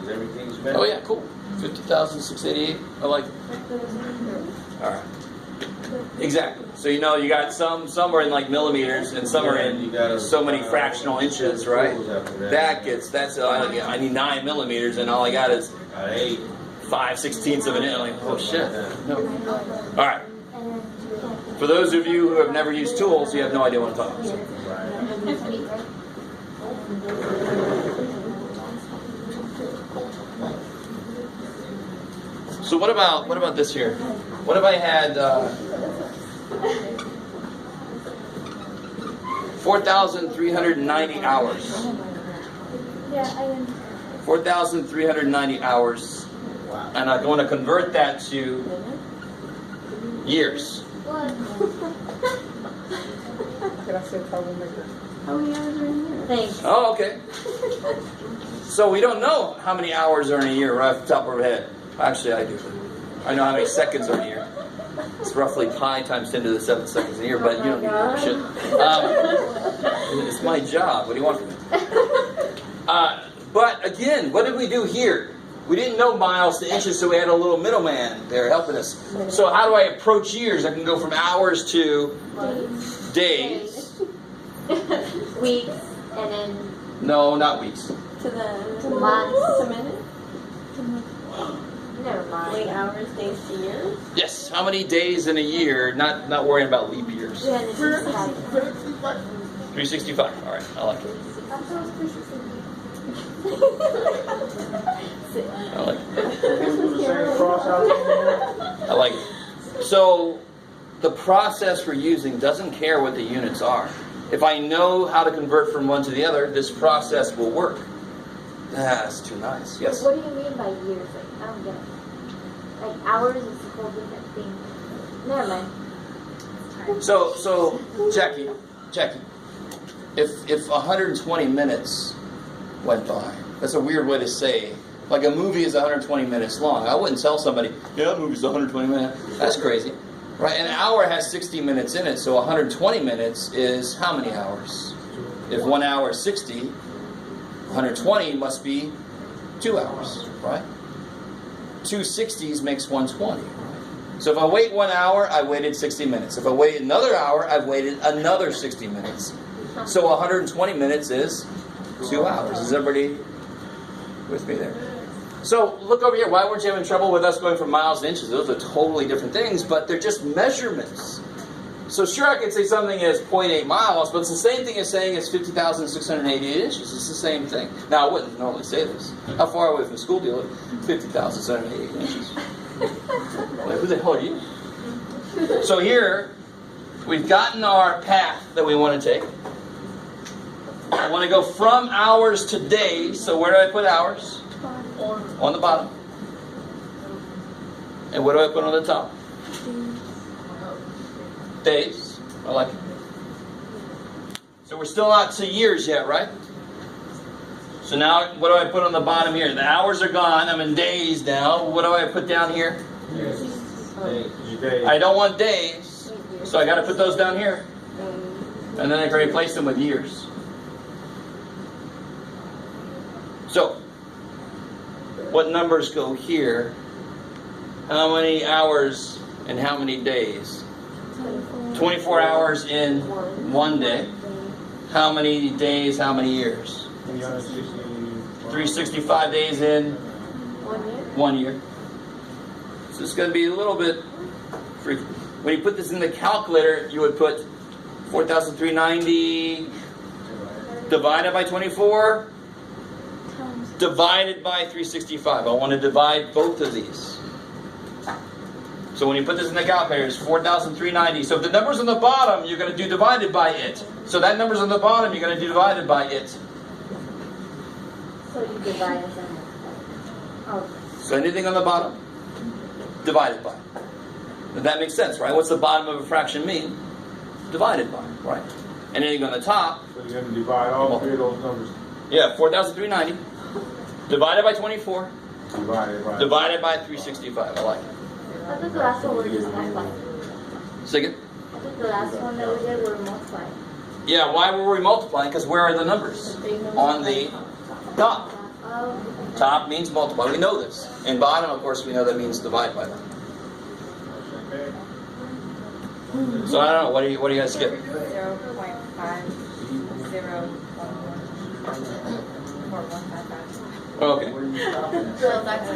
Is everything's met? Oh yeah, cool. 50,688. I like it. All right. Exactly. So you know you got some are in like millimeters and some are in so many fractional inches, right? I need 9 millimeters and all I got is 5/16 of an inch. I'm like, oh shit. No. All right. For those of you who have never used tools, you have no idea what I'm talking about. So what about this here? What if I had 4,390 hours? 4,390 hours, and I'm going to convert that to years. Thanks. Oh, okay. So we don't know how many hours are in a year right off the top of our head. Actually, I do. I know how many seconds are in a year. It's roughly pi times 10 to the 7th seconds a year, but you don't need that shit. It's my job. What do you want from me? But again, what did we do here? We didn't know miles to inches, so we had a little middleman there helping us. So how do I approach years? I can go from hours to days. Weeks, and then No, not weeks. to months, to minutes. Never mind. Wait, hours, days to years? Yes. How many days in a year? Not worrying about leap years. 365. All right, I like it. I like it. I like it. So the process we're using doesn't care what the units are. If I know how to convert from one to the other, this process will work. That's too nice. Yes. What do you mean by years? Like, I don't get it. Like hours is a whole different thing. Never mind. So Jackie, if 120 minutes went by, that's a weird way to say. Like a movie is 120 minutes long. I wouldn't tell somebody, yeah, that movie's 120 minutes. That's crazy. Right? An hour has 60 minutes in it, so 120 minutes is how many hours? If 1 hour is 60, 120 must be 2 hours, right? 2 60s makes 120. So if I wait 1 hour, I waited 60 minutes. If I wait another hour, I've waited another 60 minutes. So 120 minutes is 2 hours. Is everybody with me there? So look over here. Why weren't you having trouble with us going from miles to inches? Those are totally different things, but they're just measurements. So sure, I could say something is 0.8 miles, but it's the same thing as saying it's 50,688 inches. It's the same thing. Now, I wouldn't normally say this. How far away from the school do you live? 50,688 inches. Like, who the hell are you? So here, we've gotten our path that we want to take. I want to go from hours to days. So where do I put hours? On the bottom. And what do I put on the top? Days. I like it. So we're still not to years yet, right? So now, what do I put on the bottom here? The hours are gone. I'm in days now. What do I put down here? I don't want days. So I got to put those down here. And then I can replace them with years. So, what numbers go here? How many hours and how many days? 24 hours in 1 day. How many days, how many years? 365 days in 1 year. So it's going to be a little bit freaky. When you put this in the calculator, you would put 4,390 divided by 24 divided by 365. I want to divide both of these. So when you put this in the calculator, it's 4,390. So if the number's on the bottom, you're going to do divided by it. So that number's on the bottom, you're going to do divided by it. So you divide us in. Oh. So anything on the bottom, divided by. Does that make sense, right? What's the bottom of a fraction mean? Divided by, right? Anything on the top. So you're going to divide all three of those numbers. Yeah, 4,390. Divided by 24. Divided by 365. I like it. I think the last one we just multiplied. Second? I think the last one that we did were multiplied. Yeah, why were we multiplying? Because where are the numbers? On the Top. Oh. Top means multiply. We know this. And bottom, of course, we know that means divide by that. So I don't know. What do you guys get? 0.504155. Okay. So that's how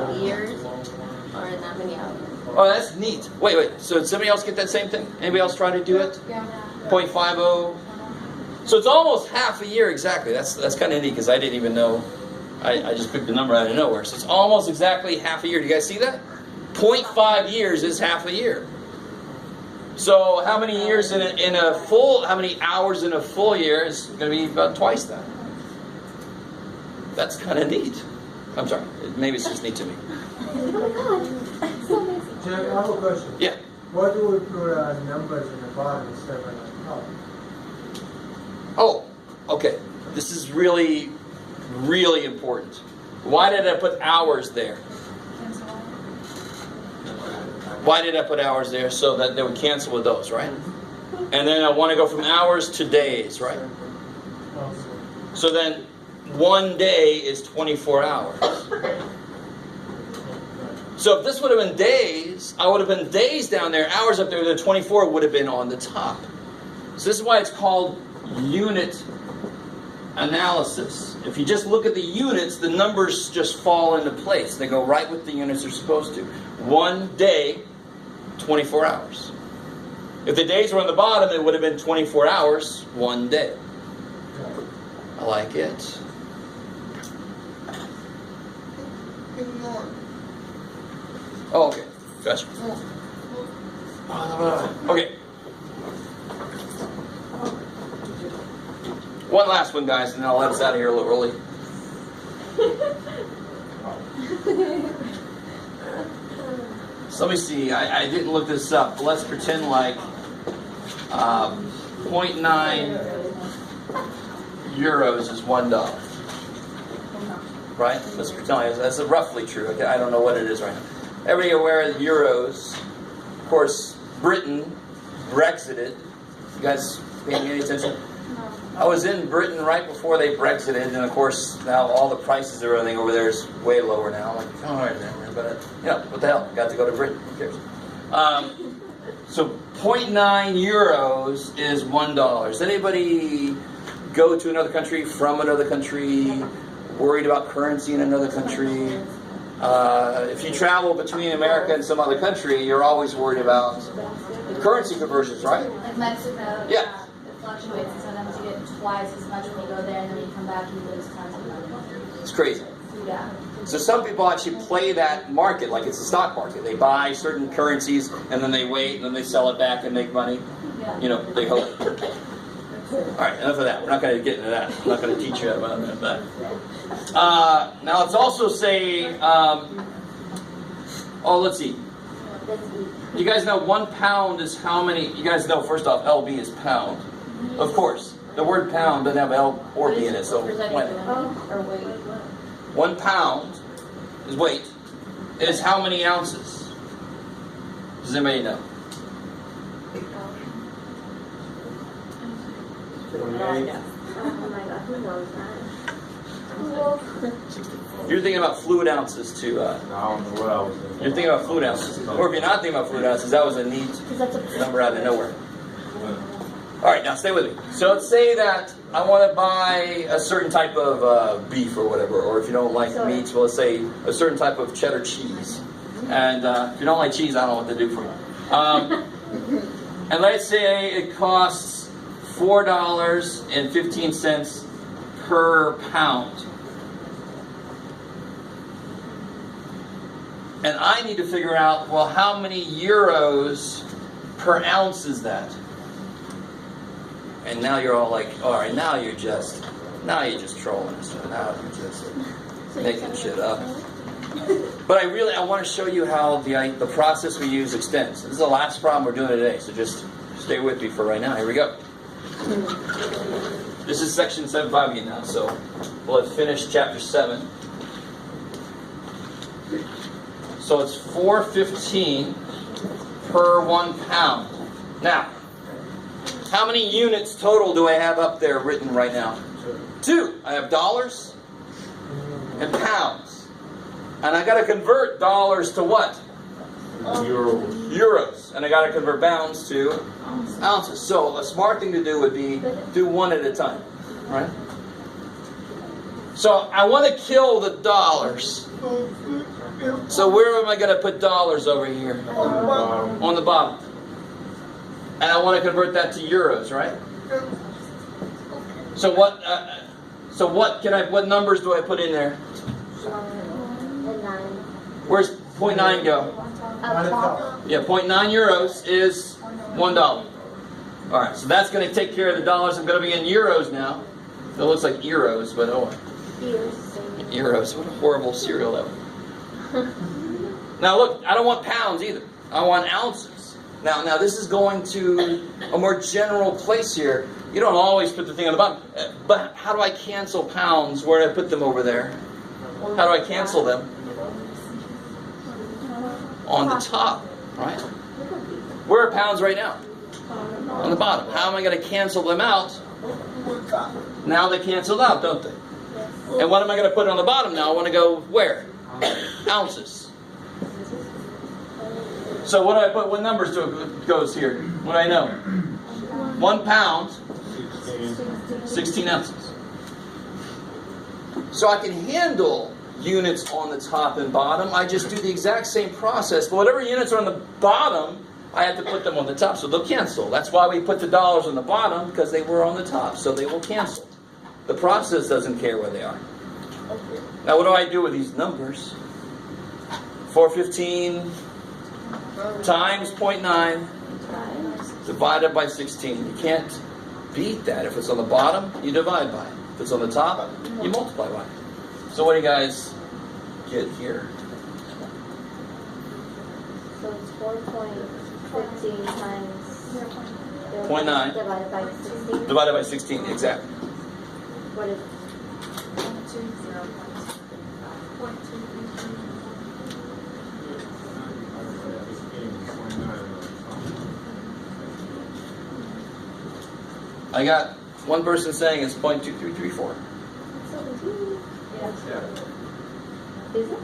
many years or in that many hours? Oh, that's neat. Wait. So did somebody else get that same thing? Anybody else try to do it? Yeah. 0.50. So it's almost half a year exactly. That's kind of neat because I didn't even know. I just picked the number out of nowhere. So it's almost exactly half a year. Do you guys see that? 0.5 years is half a year. So how many years in a full? How many hours in a full year is going to be about twice that? That's kind of neat. I'm sorry. Maybe it's just neat to me. Oh my god. So amazing. Jack, I have a question. Yeah. Why do we put numbers in the bottom instead of on the top? Oh, okay. This is really, really important. Why did I put hours there? Why did I put hours there? So that they would cancel with those, right? And then I want to go from hours to days, right? So then 1 day is 24 hours. So if this would have been days, I would have been days down there, hours up there, the 24 would have been on the top. So this is why it's called unit analysis. If you just look at the units, the numbers just fall into place. They go right with the units they're supposed to. 1 day, 24 hours. If the days were on the bottom, it would have been 24 hours, 1 day. I like it. Oh, okay. Gotcha. Okay. One last one, guys, and then I'll let us out of here a little early. So let me see. I didn't look this up, but let's pretend like 0.9 euros is $1. Right? Let's pretend like that's roughly true. Okay, I don't know what it is right now. Everybody aware of euros? Of course, Britain Brexited. You guys paying any attention? I was in Britain right before they Brexited, and of course now all the prices of everything over there is way lower now. I'm like, oh, all right, man, but what the hell? Got to go to Britain. Who cares? So 0.9 euros is $1. Does anybody go to another country from another country? Worried about currency in another country? If you travel between America and some other country, you're always worried about currency conversions, right? Like Mexico, Yeah. It fluctuates, and sometimes you get twice as much when you go there, and then when you come back, you lose tons of money. It's crazy. Yeah. So some people actually play that market like it's a stock market. They buy certain currencies, and then they wait, and then they sell it back and make money. Yeah. You know, they hope. All right, enough of that. We're not going to get into that. I'm not going to teach you about that. Now let's also say, let's see. You guys know 1 pound is how many? You guys know, first off, LB is pound. Of course. The word pound doesn't have L or B in it, so when? Or weight. 1 pound is weight. Is how many ounces? Does anybody know? Oh my god, who knows that? You're thinking about fluid ounces too. I don't know what I was thinking. You're thinking about fluid ounces. Or if you're not thinking about fluid ounces, that was a neat number out of nowhere. All right, now stay with me. So let's say that I want to buy a certain type of beef or whatever, or if you don't like meats, well, let's say a certain type of cheddar cheese. And if you don't like cheese, I don't know what to do for you. And let's say it costs $4.15 per pound. And I need to figure out, well, how many euros per ounce is that? And now you're all like, all right, now you're just trolling us. Now you're just making shit up. But I want to show you how the process we use extends. This is the last problem we're doing today, so just stay with me for right now. Here we go. This is section 7.5 again now, so we'll have finished chapter 7. So it's 4.15 per 1 pound. Now, how many units total do I have up there written right now? 2. I have dollars in pounds. And I got to convert dollars to what? Euros. Euros. And I got to convert pounds to ounces. So a smart thing to do would be do one at a time. Right? So I want to kill the dollars. So where am I going to put dollars over here? On the bottom. And I want to convert that to euros, right? So what? What numbers do I put in there? 1 and 9. Where's 0.9 go? Up top. Yeah, 0.9 euros is $1. All right, so that's going to take care of the dollars. I'm going to be in euros now. It looks like euros, but oh, Years. euros. What a horrible cereal that was. Now look, I don't want pounds either. I want ounces. Now this is going to a more general place here. You don't always put the thing on the bottom. But how do I cancel pounds? Where do I put them over there? How do I cancel them? On the top, right? Where are pounds right now? On the bottom. How am I going to cancel them out? Now they canceled out, don't they? And what am I going to put on the bottom now? I want to go where? Ounces. So what do I put? What numbers goes here? What do I know? 1 pound, 16 ounces. So I can handle units on the top and bottom. I just do the exact same process. But whatever units are on the bottom, I have to put them on the top, so they'll cancel. That's why we put the dollars on the bottom, because they were on the top, so they will cancel. The process doesn't care where they are. Now what do I do with these numbers? 415 times 0.9 divided by 16. You can't beat that. If it's on the bottom, you divide by it. If it's on the top, you multiply by it. So what do you guys get here? So it's 4.15 times 0.9 divided by 16. divided by 16, exactly. What is it? I got one person saying it's 0.2334. Is it?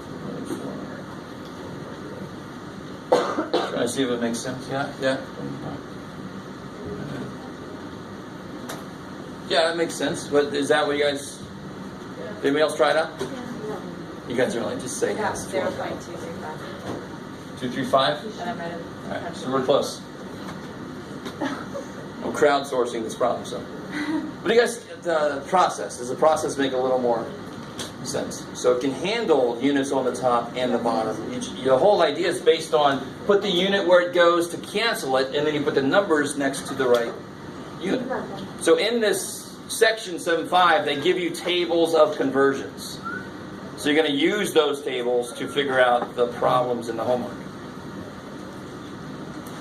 Trying to see if it makes sense. Yeah. Yeah, that makes sense. But is that what you guys? Anybody else try it out? You guys are like, just say yes. 0.235. 235. And I might have. All right, so we're close. I'm crowdsourcing this problem, so. But you guys, the process, does the process make a little more sense? So it can handle units on the top and the bottom. The whole idea is based on put the unit where it goes to cancel it, and then you put the numbers next to the right unit. So in this section 7.5, they give you tables of conversions. So you're going to use those tables to figure out the problems in the homework.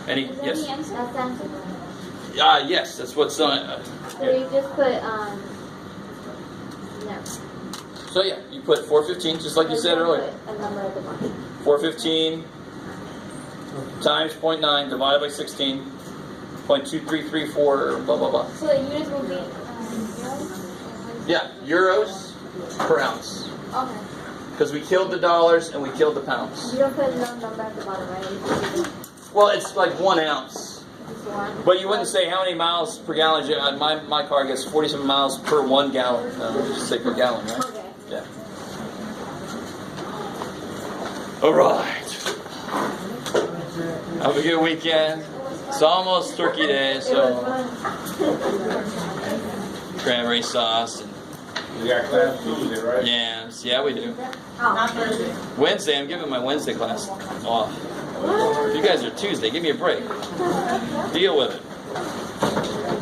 Any? Yes. That's answered. Yes, that's what's on. So you just put, no. So yeah, you put 415, just like you said earlier. Put a number at the bottom. 415 times 0.9 divided by 16, 0.2334, blah, blah, blah. So the units will be, Yeah, euros per ounce. okay. Because we killed the dollars and we killed the pounds. You don't put no number at the bottom, right? You just Well, it's like 1 ounce. one. But you wouldn't say how many miles per gallon. My car gets 47 miles per 1 gallon. No, just say per gallon, right? Okay. Yeah. All right. Have a good weekend. It's almost Turkey Day, so cranberry sauce and You got class Tuesday, right? yams. Yeah, we do. Not Thursday. Wednesday, I'm giving my Wednesday class off. If you guys are Tuesday, give me a break. Deal with it.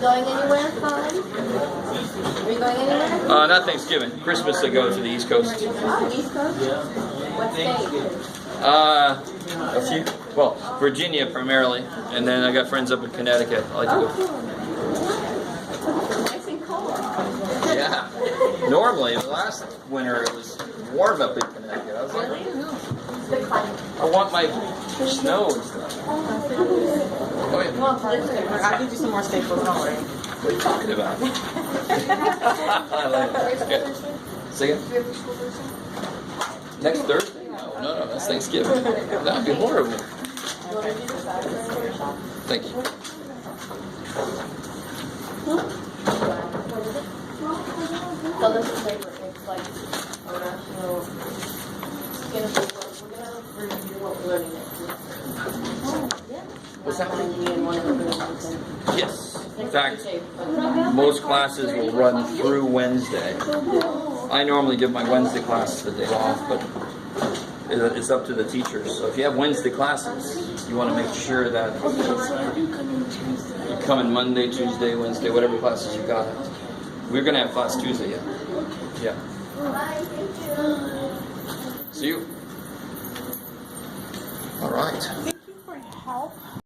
Going anywhere fun? Are you going anywhere? Not Thanksgiving. Christmas, I go to the East Coast. Oh, East Coast? What state? A few. Well, Virginia primarily, and then I got friends up in Connecticut. I like to go. Nice and cold. Yeah. Normally, the last winter it was warm up in Connecticut. I was like, It's the climate. I want my snow and stuff. Oh, yeah. I'll give you some more staples, don't worry. What are you talking about? I like it. Okay. Say again? Next Thursday? No, that's Thanksgiving. That would be horrible. Thank you. So this is paper, it's like our national skin of the world. We're gonna review what we're learning next week. What's that? And one of the Yes. In fact, most classes will run through Wednesday. I normally give my Wednesday classes the day off, but it's up to the teachers. So if you have Wednesday classes, you want to make sure that you come in Monday, Tuesday, Wednesday, whatever classes you got. We're going to have class Tuesday, yeah. See you. All right.